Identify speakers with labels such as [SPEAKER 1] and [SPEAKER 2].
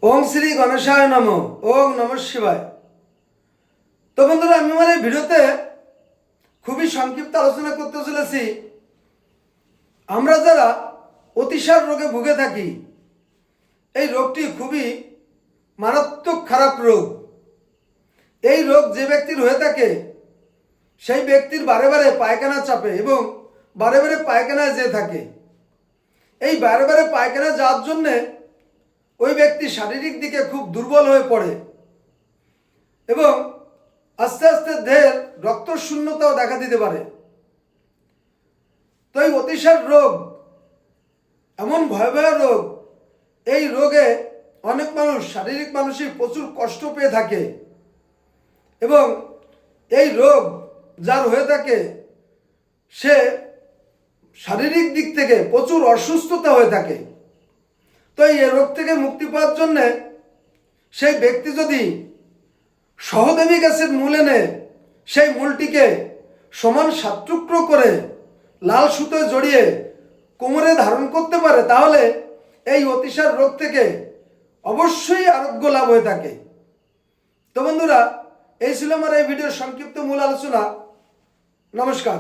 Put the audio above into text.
[SPEAKER 1] ওম শ্রী গণেশায় নমঃ। ওম নমঃ শিবায়। তো বন্ধুরা, আমি আমার এই ভিডিওতে খুবই সংক্ষিপ্ত আলোচনা করতে চলেছি আমরা যারা অতিসার রোগে ভুগে থাকি। এই রোগটি খুবই মারাত্মক খারাপ রোগ। এই রোগ যে ব্যক্তির হয়ে থাকে সেই ব্যক্তির বারে বারে পায়খানা চাপে এবং বারে বারে পায়খানায় যেয়ে থাকে। এই বারে বারে পায়খানা যাওয়ার জন্যে ওই ব্যক্তি শারীরিক দিকে খুব দুর্বল হয়ে পড়ে এবং আস্তে আস্তে দেহের রক্ত শূন্যতাও দেখা দিতে পারে। তো এই অতিসার রোগ এমন ভয়াবহ রোগ, এই রোগে অনেক মানুষ শারীরিক মানসিক প্রচুর কষ্ট পেয়ে থাকে এবং এই রোগ যার হয়ে থাকে সে শারীরিক দিক থেকে প্রচুর অসুস্থতা হয়ে থাকে। তো এই রোগ থেকে মুক্তি পাওয়ার জন্যে সেই ব্যক্তি যদি সহদেবী গাছের মূল এনে সেই মূলটিকে সমান 7 টুকরো করে লাল সুতোয় জড়িয়ে কোমরে ধারণ করতে পারে, তাহলে এই অতিসার রোগ থেকে অবশ্যই আরোগ্য লাভ হয়ে থাকে। তো বন্ধুরা, এই ছিল আমার এই ভিডিওর সংক্ষিপ্ত মূল আলোচনা। নমস্কার।